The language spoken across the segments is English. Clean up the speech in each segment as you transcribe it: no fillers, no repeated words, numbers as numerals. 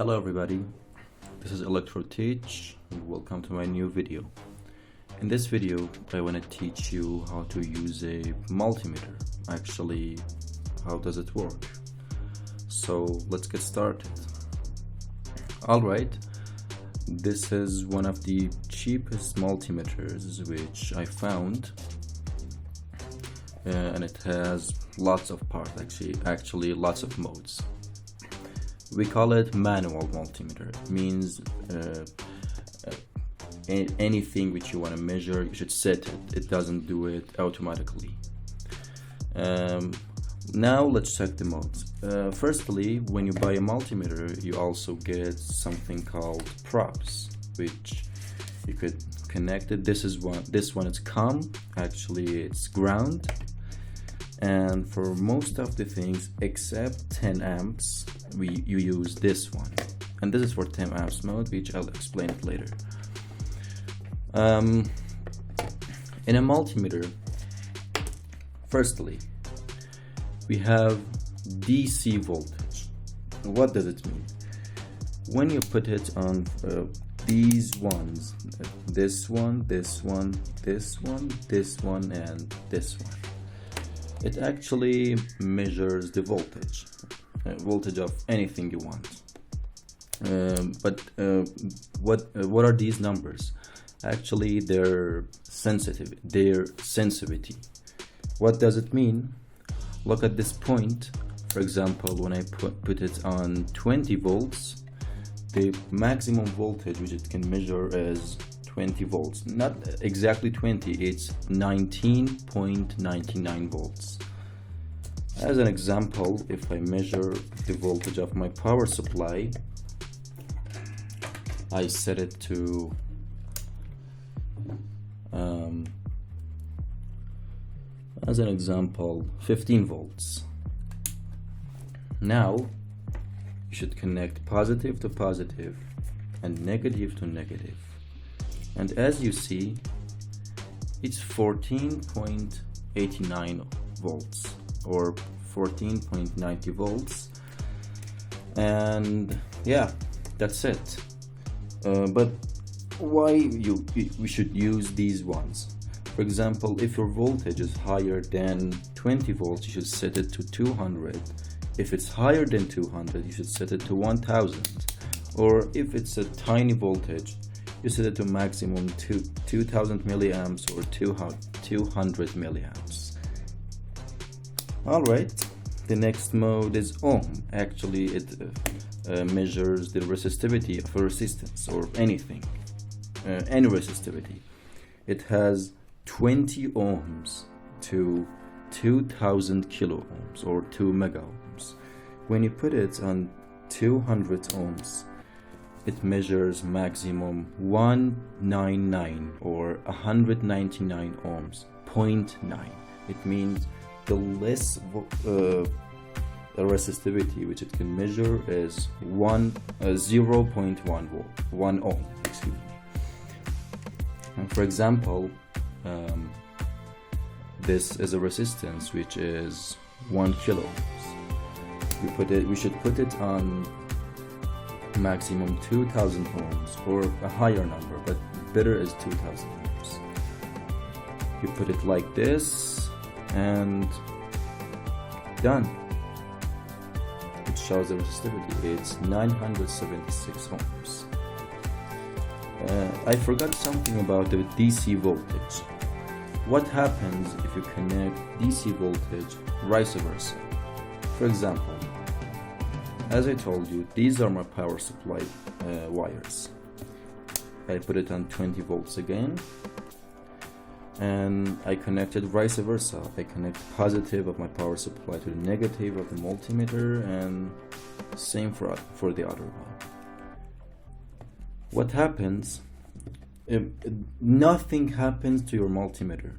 Hello everybody, this is ElectroTeach and welcome to my new video. In this video I want to teach you how to use a multimeter. Actually, how does it work? So let's get started. Alright, this is one of the cheapest multimeters which I found, and it has lots of parts, actually lots of modes. We call it manual multimeter. It means anything which you want to measure, you should set it. It doesn't do it automatically. Now let's check the modes. Firstly, when you buy a multimeter, you also get something called props, which you could connect it. This one is COM. Actually, it's ground. And for most of the things except 10 amps, you use this one, and this is for 10 amps mode, which I'll explain it later. In a multimeter, firstly, we have DC voltage. What does it mean? When you put it on these ones, this one, this one, this one, this one, and this one, it actually measures the voltage of anything you want. But what are these numbers? Actually, their sensitivity. What does it mean? Look at this point. For example, when I put it on 20 volts, the maximum voltage which it can measure is 20 volts. Not exactly 20, it's 19.99 volts. As an example, if I measure the voltage of my power supply, I set it to as an example 15 volts. Now you should connect positive to positive and negative to negative, and as you see, it's 14.89 volts or 14.90 volts, and yeah, that's it. But why we should use these ones? For example, if your voltage is higher than 20 volts, you should set it to 200. If it's higher than 200, you should set it to 1000. Or if it's a tiny voltage, you set it to maximum 2000 milliamps or 200 milliamps. Alright, the next mode is ohm. Actually, it measures the resistivity of a resistance or anything, any resistivity. It has 20 ohms to 2000 kilo ohms or 2 mega ohms. When you put it on 200 ohms, it measures maximum 199 or 199 ohms, 0.9. It means the less the resistivity which it can measure is 0.1 volt, 1 ohm, excuse me. And for example, this is a resistance which is 1 kilo ohms. We should put it on maximum 2000 ohms or a higher number, but better is 2000 ohms. You put it like this and done. It shows the resistivity. It's 976 ohms. I forgot something about the DC voltage. What happens if you connect DC voltage vice versa? For example, as I told you, these are my power supply wires. I put it on 20 volts again, and I connected vice versa. I connect positive of my power supply to the negative of the multimeter, and same for the other one. What happens? Nothing happens to your multimeter.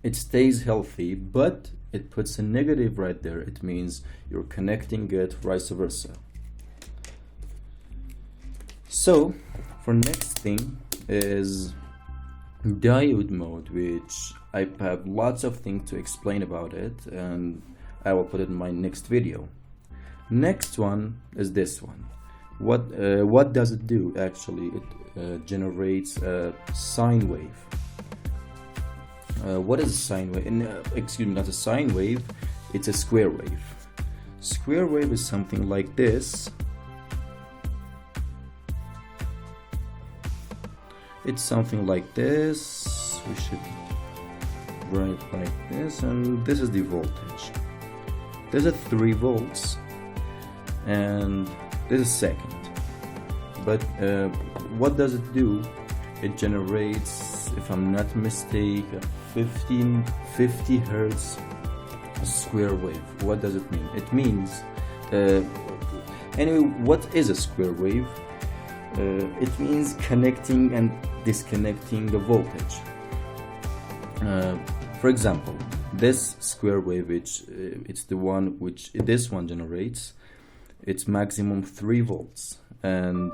It stays healthy, but it puts a negative right there. It means you're connecting it vice versa. So for next thing is diode mode, which I have lots of things to explain about it, and I will put it in my next video. Next one is this one. What does it do? Actually, it generates a sine wave. What is a sine wave? Excuse me, not a sine wave, it's a square wave. Square wave is something like this. It's something like this. We should write like this, and this is the voltage. This is 3 volts, and this is second. But what does it do? It generates, if I'm not mistaken, 50 hertz square wave. What does it mean? It means anyway, what is a square wave? It means connecting and disconnecting the voltage. For example, this square wave, which it's the one which this one generates, it's maximum 3 volts, and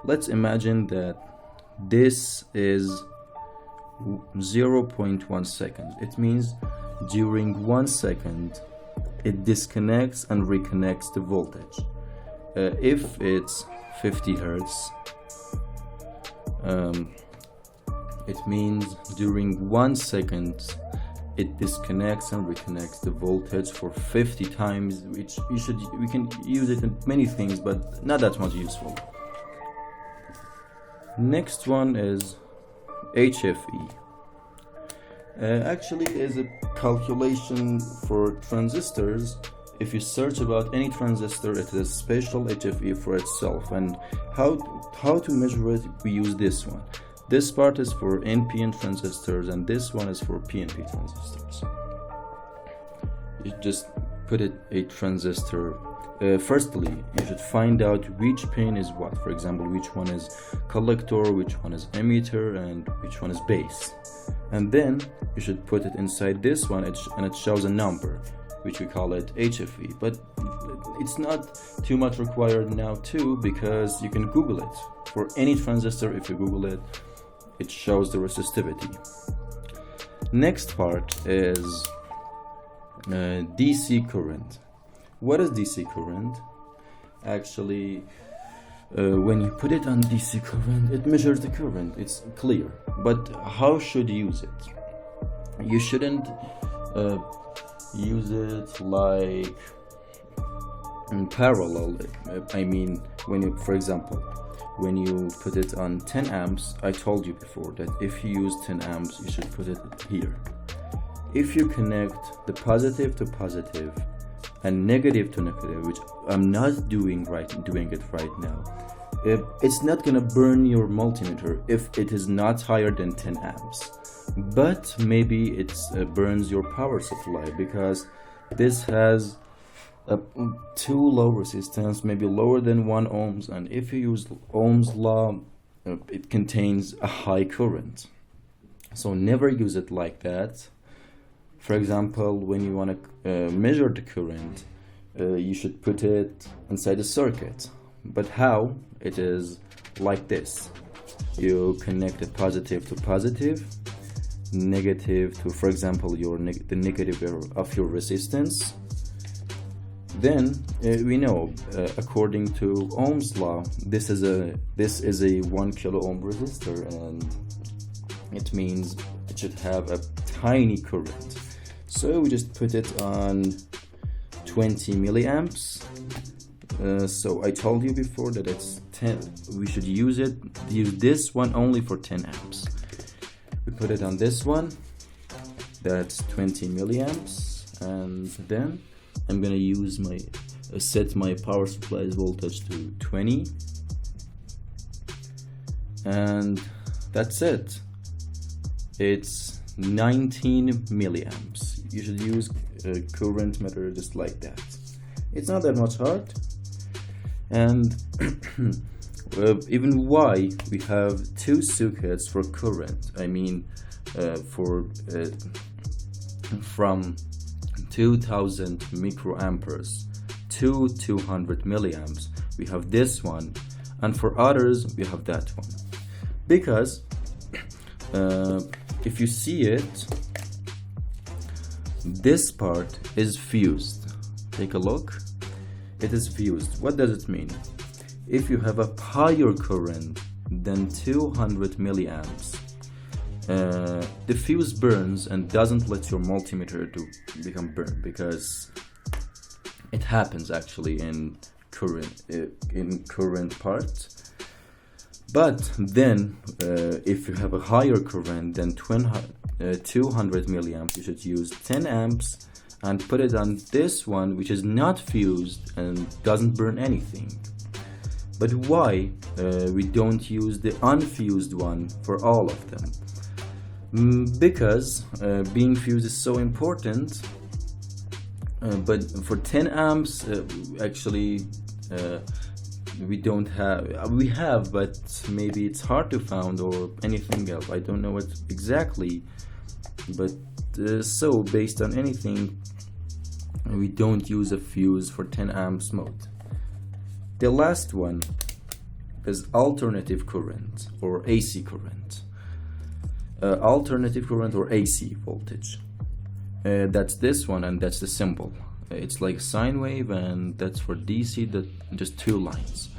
let's imagine that this is 0.1 second. It means during 1 second it disconnects and reconnects the voltage. If it's 50 hertz, it means during 1 second it disconnects and reconnects the voltage for 50 times, which we can use it in many things, but not that much useful. Next one is HFE. Actually is a calculation for transistors. If you search about any transistor, it is a special HFE for itself, and how to measure it, we use this one. This part is for NPN transistors, and this one is for PNP transistors. You just put it a transistor. Firstly, you should find out which pin is what. For example, which one is collector, which one is emitter, and which one is base. And then you should put it inside this one, and it shows a number, which we call it HFE. But it's not too much required now too, because you can Google it. For any transistor, if you Google it, it shows the resistivity. Next part is DC current. What is DC current? Actually, when you put it on DC current, it measures the current. It's clear. But how should you use it? You shouldn't use it like in parallel. I mean, when you, for example, when you put it on 10 amps, I told you before that if you use 10 amps, you should put it here. If you connect the positive to positive and negative to negative, which I'm not doing it right now, it's not gonna burn your multimeter if it is not higher than 10 amps. But maybe it burns your power supply, because this has too low resistance, maybe lower than 1 ohms, and if you use Ohm's law, it contains a high current. So never use it like that. For example, when you want to measure the current, you should put it inside a circuit. But how? It is like this. You connect the positive to positive, negative to, for example, the negative of your resistance. Then we know, according to Ohm's law, this is a 1 kilo ohm resistor, and it means it should have a tiny current. So we just put it on 20 milliamps. So I told you before that it's 10. We should use this one only for 10 amps. We put it on this one. That's 20 milliamps, and then I'm gonna use set my power supply's voltage to 20, and that's it. It's 19 milliamps. You should use a current meter just like that. It's not that much hard, and even why we have 2 circuits for current. I mean, from 2000 microamperes to 200 milliamps, we have this one, and for others we have that one, because if you see it, this part is fused. Take a look. It is fused. What does it mean? if you have a higher current than 200 milliamps, the fuse burns and doesn't let your multimeter to become burned, because it happens actually in current part. But then if you have a higher current than 200 milliamps, you should use 10 amps and put it on this one, which is not fused and doesn't burn anything. But why we don't use the unfused one for all of them? Because being fused is so important. But for 10 amps, actually, we have, but maybe it's hard to find or anything else. I don't know what exactly, but so based on anything, we don't use a fuse for 10 amps mode. The last one is alternative current or AC current. Alternative current or AC voltage. That's this one, and that's the symbol. It's like sine wave, and that's for DC, that just two lines.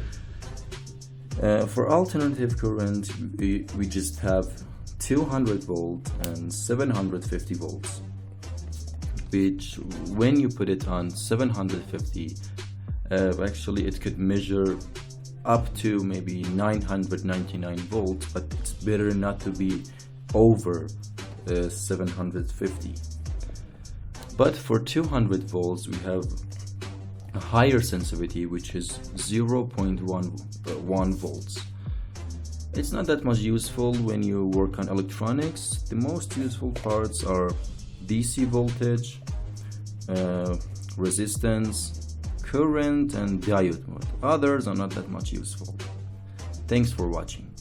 For alternative current, we just have 200 volt and 750 volts, which when you put it on 750, actually it could measure up to maybe 999 volts, but it's better not to be over 750. But for 200 volts, we have a higher sensitivity, which is 0.1 volts. It's not that much useful when you work on electronics. The most useful parts are DC voltage, resistance, current, and diode mode. Others are not that much useful. Thanks for watching.